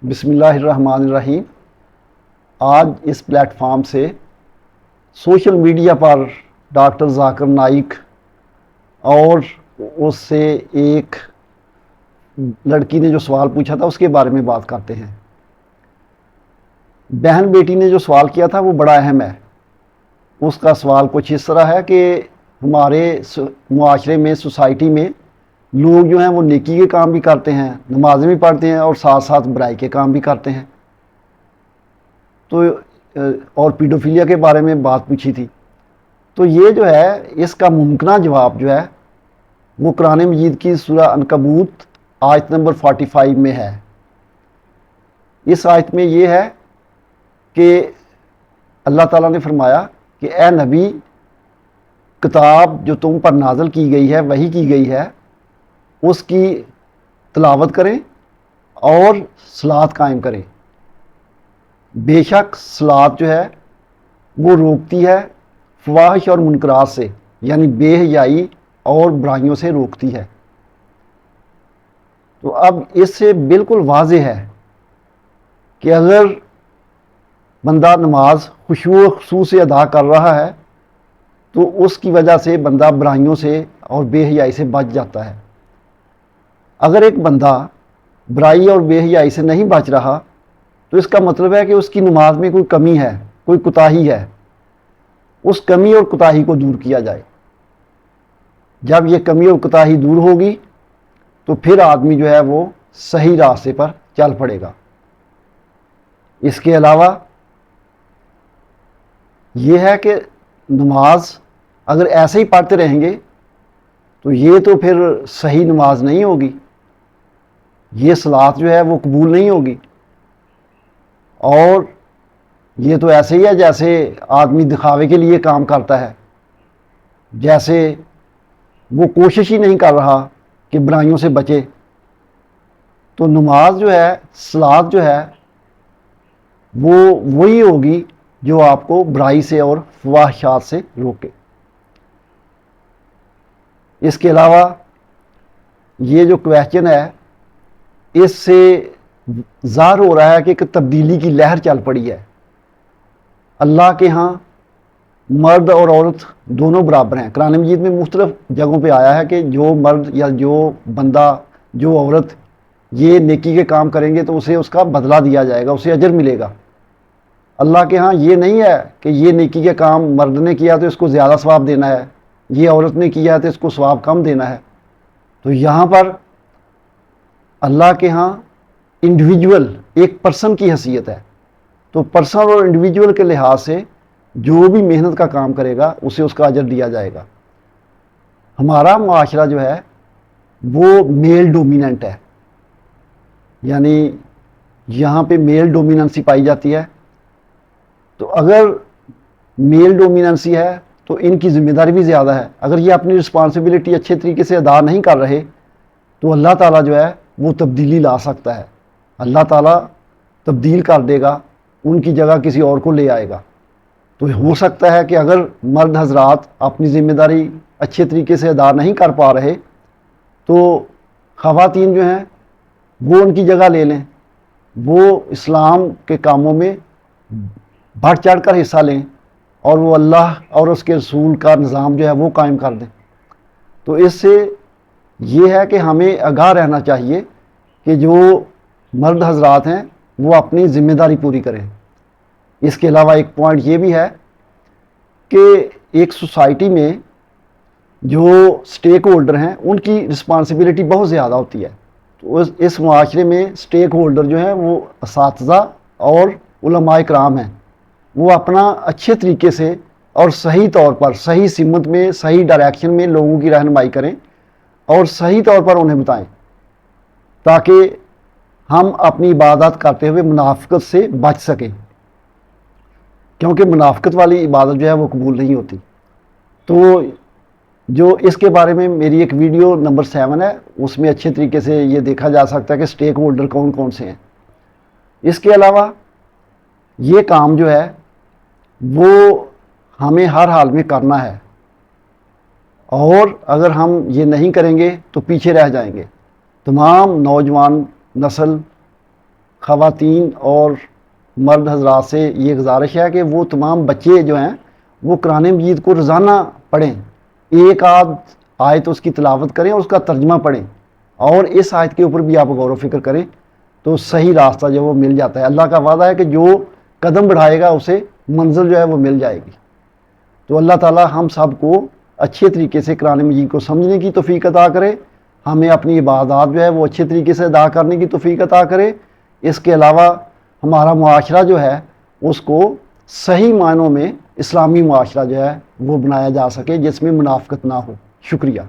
بسم اللہ الرحمن الرحیم۔ آج اس پلیٹ فارم سے سوشل میڈیا پر ڈاکٹر ذاکر نائک اور اس سے ایک لڑکی نے جو سوال پوچھا تھا اس کے بارے میں بات کرتے ہیں۔ بہن بیٹی نے جو سوال کیا تھا وہ بڑا اہم ہے۔ اس کا سوال کچھ اس طرح ہے کہ ہمارے معاشرے میں، سوسائٹی میں لوگ جو ہیں وہ نیکی کے کام بھی کرتے ہیں، نمازیں بھی پڑھتے ہیں اور ساتھ ساتھ برائی کے کام بھی کرتے ہیں۔ تو اور پیڈوفیلیا کے بارے میں بات پوچھی تھی۔ تو یہ جو ہے اس کا ممکنہ جواب جو ہے وہ قرآن مجید کی سورہ عنکبوت آیت نمبر 45 میں ہے۔ اس آیت میں یہ ہے کہ اللہ تعالیٰ نے فرمایا کہ اے نبی، کتاب جو تم پر نازل کی گئی ہے، وحی کی گئی ہے، اس کی تلاوت کریں اور صلاۃ قائم کریں۔ بے شک صلاۃ جو ہے وہ روکتی ہے فواحش اور منکرات سے، یعنی بے حیائی اور برائیوں سے روکتی ہے۔ تو اب اس سے بالکل واضح ہے کہ اگر بندہ نماز خشوع و خضوع سے ادا کر رہا ہے تو اس کی وجہ سے بندہ برائیوں سے اور بے حیائی سے بچ جاتا ہے۔ اگر ایک بندہ برائی اور بے حیائی سے نہیں بچ رہا تو اس کا مطلب ہے کہ اس کی نماز میں کوئی کمی ہے، کوئی کوتاہی ہے۔ اس کمی اور کوتاہی کو دور کیا جائے۔ جب یہ کمی اور کوتاہی دور ہوگی تو پھر آدمی جو ہے وہ صحیح راستے پر چل پڑے گا۔ اس کے علاوہ یہ ہے کہ نماز اگر ایسے ہی پڑھتے رہیں گے تو یہ تو پھر صحیح نماز نہیں ہوگی، یہ صلاۃ جو ہے وہ قبول نہیں ہوگی۔ اور یہ تو ایسے ہی ہے جیسے آدمی دکھاوے کے لیے کام کرتا ہے، جیسے وہ کوشش ہی نہیں کر رہا کہ برائیوں سے بچے۔ تو نماز جو ہے، صلاۃ جو ہے وہ وہی ہوگی جو آپ کو برائی سے اور فواحشات سے روکے۔ اس کے علاوہ یہ جو کویسچن ہے اس سے ظاہر ہو رہا ہے کہ ایک تبدیلی کی لہر چل پڑی ہے۔ اللہ کے ہاں مرد اور عورت دونوں برابر ہیں۔ قرآن مجید میں مختلف جگہوں پہ آیا ہے کہ جو مرد یا جو بندہ، جو عورت یہ نیکی کے کام کریں گے تو اسے اس کا بدلہ دیا جائے گا، اسے اجر ملے گا۔ اللہ کے ہاں یہ نہیں ہے کہ یہ نیکی کے کام مرد نے کیا تو اس کو زیادہ ثواب دینا ہے، یہ عورت نے کیا تو اس کو ثواب کم دینا ہے۔ تو یہاں پر اللہ کے ہاں انڈیویجول ایک پرسن کی حیثیت ہے۔ تو پرسن اور انڈیویجول کے لحاظ سے جو بھی محنت کا کام کرے گا اسے اس کا اجر دیا جائے گا۔ ہمارا معاشرہ جو ہے وہ میل ڈومیننٹ ہے، یعنی یہاں پہ میل ڈومیننسی پائی جاتی ہے۔ تو اگر میل ڈومیننسی ہے تو ان کی ذمہ داری بھی زیادہ ہے۔ اگر یہ اپنی رسپانسبلٹی اچھے طریقے سے ادا نہیں کر رہے تو اللہ تعالیٰ جو ہے وہ تبدیلی لا سکتا ہے۔ اللہ تعالیٰ تبدیل کر دے گا، ان کی جگہ کسی اور کو لے آئے گا۔ تو ہو سکتا ہے کہ اگر مرد حضرات اپنی ذمہ داری اچھے طریقے سے ادا نہیں کر پا رہے تو خواتین جو ہیں وہ ان کی جگہ لے لیں، وہ اسلام کے کاموں میں بڑھ چڑھ کر حصہ لیں اور وہ اللہ اور اس کے رسول کا نظام جو ہے وہ قائم کر دیں۔ تو اس سے یہ ہے کہ ہمیں آگاہ رہنا چاہیے کہ جو مرد حضرات ہیں وہ اپنی ذمہ داری پوری کریں۔ اس کے علاوہ ایک پوائنٹ یہ بھی ہے کہ ایک سوسائٹی میں جو سٹیک ہولڈر ہیں ان کی رسپانسبلٹی بہت زیادہ ہوتی ہے۔ تو اس معاشرے میں سٹیک ہولڈر جو ہیں وہ اساتذہ اور علماء کرام ہیں، وہ اپنا اچھے طریقے سے اور صحیح طور پر، صحیح سمت میں، صحیح ڈائریکشن میں لوگوں کی رہنمائی کریں اور صحیح طور پر انہیں بتائیں تاکہ ہم اپنی عبادت کرتے ہوئے منافقت سے بچ سکیں، کیونکہ منافقت والی عبادت جو ہے وہ قبول نہیں ہوتی۔ تو جو اس کے بارے میں میری ایک ویڈیو نمبر 7 ہے، اس میں اچھے طریقے سے یہ دیکھا جا سکتا ہے کہ سٹیک ہولڈر کون کون سے ہیں۔ اس کے علاوہ یہ کام جو ہے وہ ہمیں ہر حال میں کرنا ہے، اور اگر ہم یہ نہیں کریں گے تو پیچھے رہ جائیں گے۔ تمام نوجوان نسل، خواتین اور مرد حضرات سے یہ گزارش ہے کہ وہ تمام بچے جو ہیں وہ قرآن مجید کو روزانہ پڑھیں، ایک آدھ آیت اس کی تلاوت کریں اور اس کا ترجمہ پڑھیں، اور اس آیت کے اوپر بھی آپ غور و فکر کریں تو صحیح راستہ جو وہ مل جاتا ہے۔ اللہ کا وعدہ ہے کہ جو قدم بڑھائے گا اسے منزل جو ہے وہ مل جائے گی۔ تو اللہ تعالی ہم سب کو اچھے طریقے سے قرآن مجید کو سمجھنے کی توفیق عطا کرے، ہمیں اپنی عبادات جو ہے وہ اچھے طریقے سے ادا کرنے کی توفیق عطا کرے۔ اس کے علاوہ ہمارا معاشرہ جو ہے اس کو صحیح معنوں میں اسلامی معاشرہ جو ہے وہ بنایا جا سکے جس میں منافقت نہ ہو۔ شکریہ۔